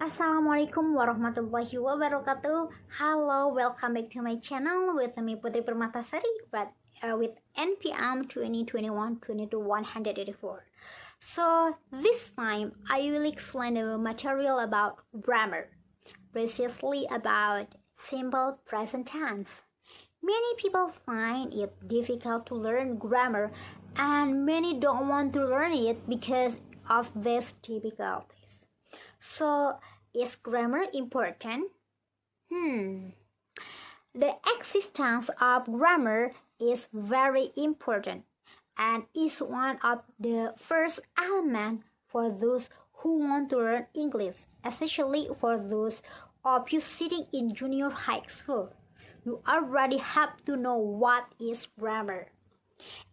Assalamualaikum warahmatullahi wabarakatuh. Hello, welcome back to my channel with me Putri Permatasari with NPM 2021-22-184. So this time I will explain the material about grammar, precisely about simple present tense. Many people find it difficult to learn grammar and many don't want to learn it because of these difficulties. So, is grammar important? The existence of grammar is very important and is one of the first elements for those who want to learn English, especially for those of you sitting in junior high school. You already have to know what is grammar.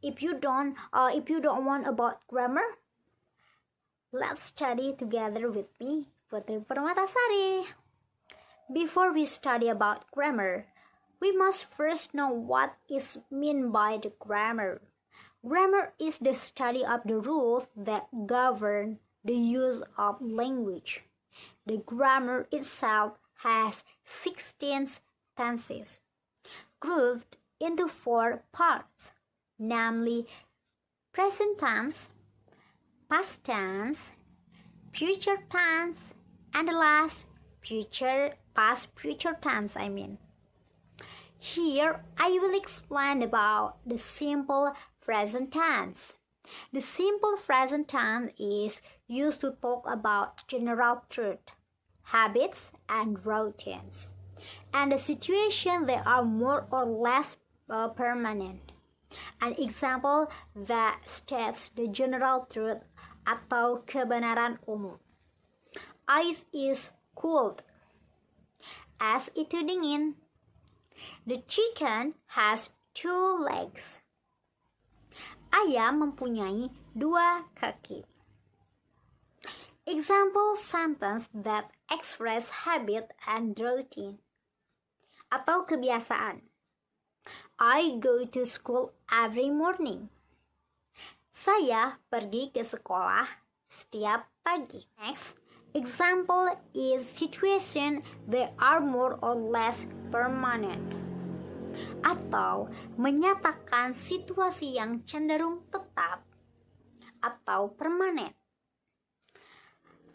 If you don't want about grammar, let's study together with me, Putri Permatasari. Before we study about grammar, we must first know what is meant by the grammar. Grammar is the study of the rules that govern the use of language. The grammar itself has 16 tenses, grouped into 4 parts, namely present tense, past tense, future tense, and the last past future tense. Here I will explain about the simple present tense. The simple present tense is used to talk about general truth, habits, and routines, and the situation that are more or less permanent. An example that states the general truth atau kebenaran umum. Ice is cold. Es itu dingin. The chicken has 2 legs. Ayam mempunyai 2 kaki. Example sentence that express habit and routine atau kebiasaan. I go to school every morning. Saya pergi ke sekolah setiap pagi. Next, example is situation that are more or less permanent. Atau menyatakan situasi yang cenderung tetap atau permanen.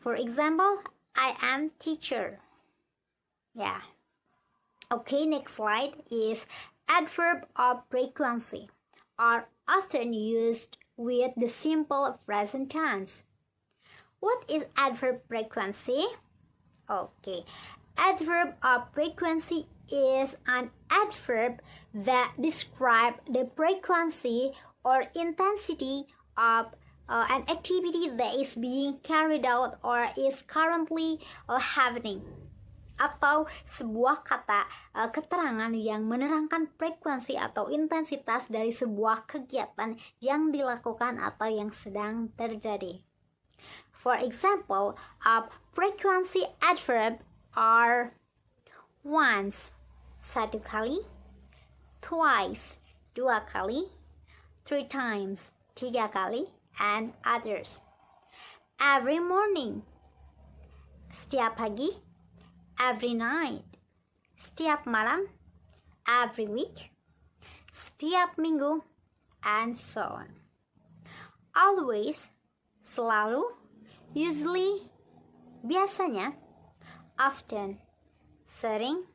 For example, I am teacher. Okay, next slide is adverb of frequency are often used with the simple present tense. What is adverb frequency? Okay, adverb of frequency is an adverb that describes the frequency or intensity of an activity that is being carried out or is currently happening. Atau sebuah kata keterangan yang menerangkan frekuensi atau intensitas dari sebuah kegiatan yang dilakukan atau yang sedang terjadi. For example, of frequency adverb are once, 1 kali, twice, 2 kali, 3 times, 3 kali, and others. Every morning, setiap pagi, every night, setiap malam, every week, setiap minggu, and so on. Always, selalu, usually, biasanya, often, sering,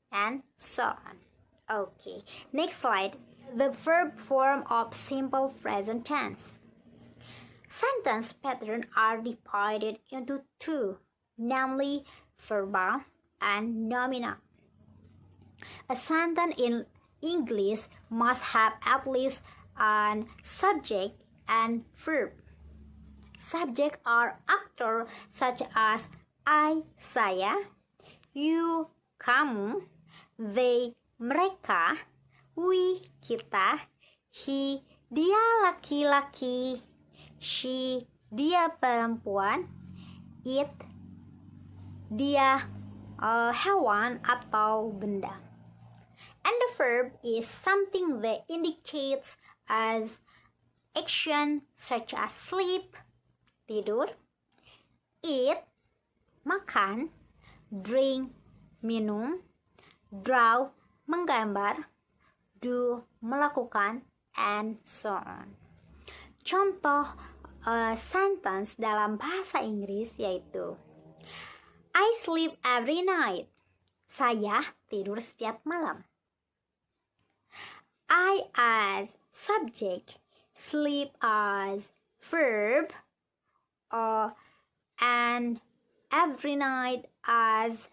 and so on. Okay, next slide. The verb form of simple present tense. Sentence patterns are divided into 2, namely verbal and nominal. A sentence in English must have at least an subject and verb. Subject are actors such as I, saya, you, kamu, they, mereka, we, kita, he, dia laki-laki, she, dia perempuan, it, dia hewan atau benda. And the verb is something that indicates as action such as sleep, tidur, eat, makan, drink, minum, draw, menggambar, do, melakukan, and so on. Contoh sentence dalam bahasa Inggris yaitu I sleep every night. Saya tidur setiap malam. I as subject, sleep as verb, and every night as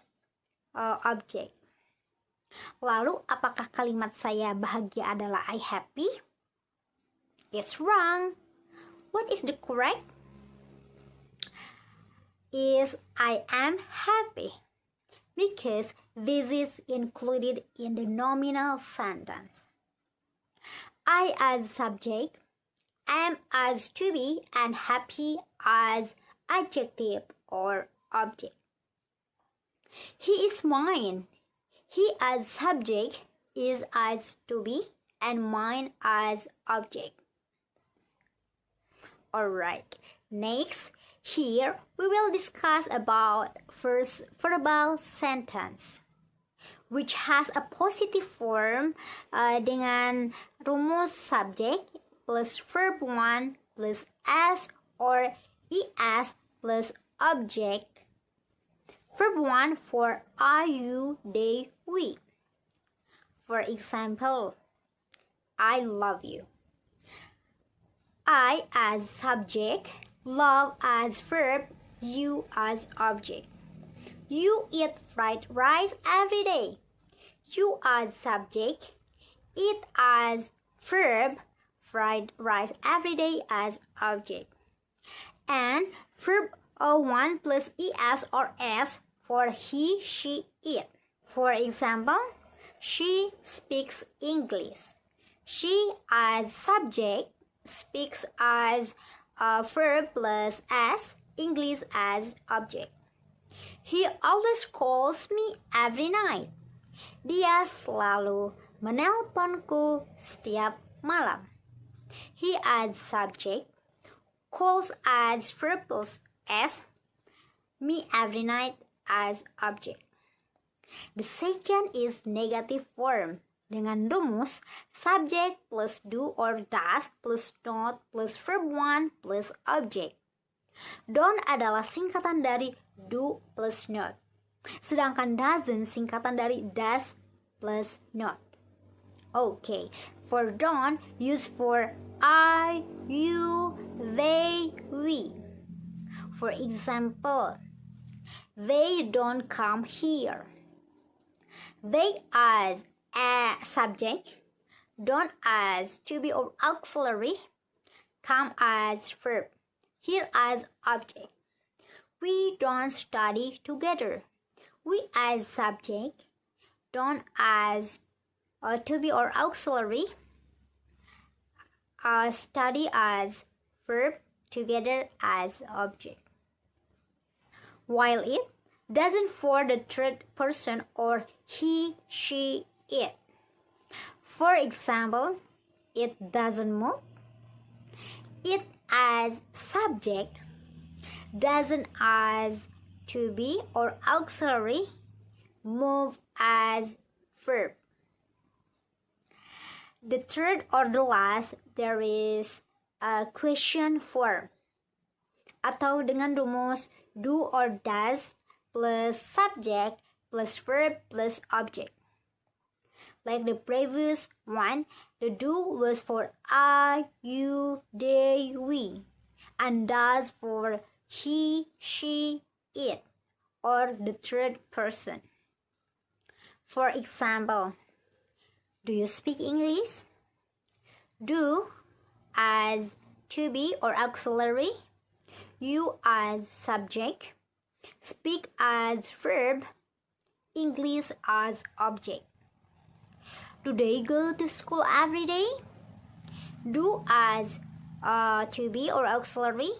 object. Lalu, apakah kalimat saya bahagia adalah I happy? It's wrong. What is the correct? Is I am happy, because this is included in the nominal sentence. I as subject, am as to be, and happy as adjective or object. He is mine. He as subject, is as to be, and mine as object. Alright, next, here we will discuss about first verbal sentence, which has a positive form dengan rumus subject plus verb 1 plus s or es plus object. Verb 1 for I, you, they, we. For example, I love you. I as subject, love as verb, you as object. You eat fried rice every day. You as subject, eat as verb, fried rice every day as object. And verb 1 plus es or s for he, she, it. For example, she speaks English. She as subject, speaks as verb plus s, English as object. He always calls me every night. Dia selalu menelponku setiap malam. He as subject, calls as verb plus s, me every night as object. The second is negative form dengan rumus subject plus do or does plus not plus verb 1 plus object. Don't adalah singkatan dari do plus not, sedangkan doesn't singkatan dari does plus not. Okay, for don't, use for I, you, they, we. For example, they don't come here. They as a subject, don't as to be or auxiliary, come as verb, here as object. We don't study together. We as subject, don't as to be or auxiliary, study as verb, together as object. While it doesn't for the third person or he, she, it. For example, it doesn't move. It as subject, doesn't as to be or auxiliary, move as verb. The third or the last, there is a question form atau dengan rumus do or does plus subject plus verb plus object. Like the previous one, the do was for I, you, they, we, and does for he, she, it, or the third person. For example, do you speak English? Do as to be or auxiliary, you as subject, speak as verb, English as object. Do they go to school every day? Do as to be or auxiliary,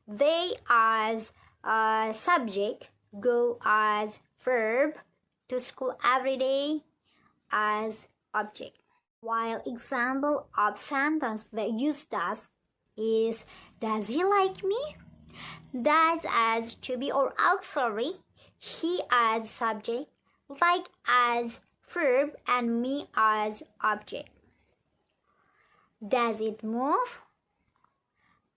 they as subject, go as verb, to school every day as object. While example of sentence that use does is, does he like me? Does as to be or auxiliary, he as subject, like as verb, and me as object. Does it move?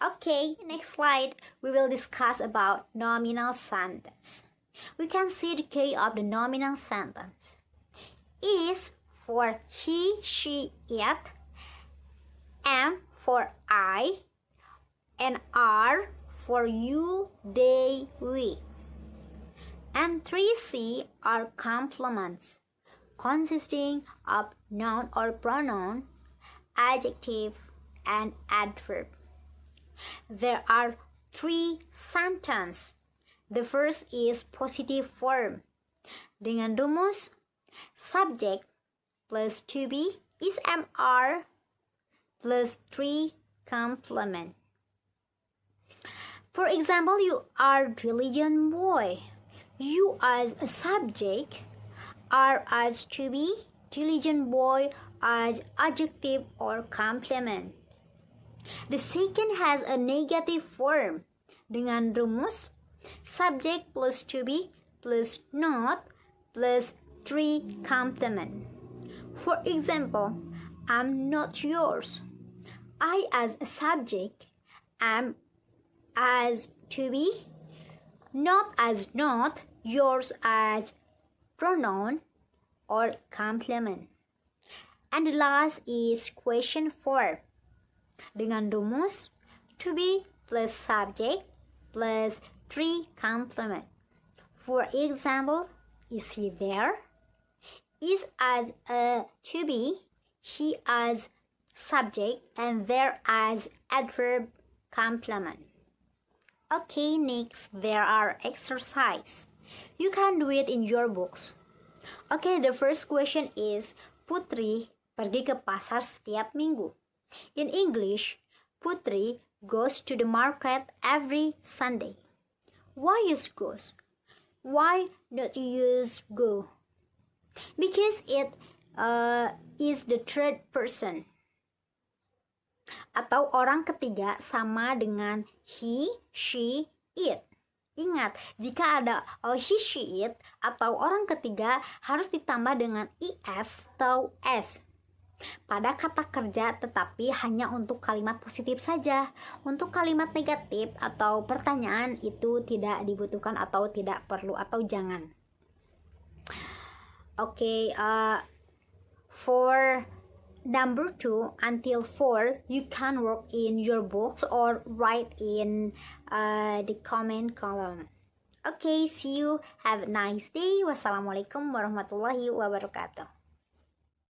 Okay, next slide, we will discuss about nominal sentence. We can see the key of the nominal sentence. Is for he, she, it, am for I, and are for you, they, we. And 3C are complements consisting of noun or pronoun, adjective, and adverb. There are 3 sentences. The first is positive form dengan rumus subject plus to be is MR plus 3 complement. For example, you are diligent boy. You as a subject, are as to be, diligent boy as adjective or complement. The second has a negative form dengan rumus subject plus to be plus not plus 3 complement. For example, I'm not yours. I as a subject, am as to be, not as not, yours as pronoun or complement. And the last is question form dengan rumus to be plus subject plus 3 complement. For example, is he there? Is as a to be, he as subject, and there as adverb complement. Okay, next there are exercise. You can do it in your books. Okay, the first question is Putri pergi ke pasar setiap minggu. In English, Putri goes to the market every Sunday. Why use goes? Why not use go? Because it is the third person. Atau orang ketiga sama dengan he, she, it. Ingat, jika ada he, she, it atau orang ketiga harus ditambah dengan es atau s pada kata kerja, tetapi hanya untuk kalimat positif saja. Untuk kalimat negatif atau pertanyaan itu tidak dibutuhkan atau tidak perlu atau jangan. Okay, for number 2 until 4, you can work in your books or write in the comment column. Okay, see you. Have a nice day. Wassalamualaikum warahmatullahi wabarakatuh.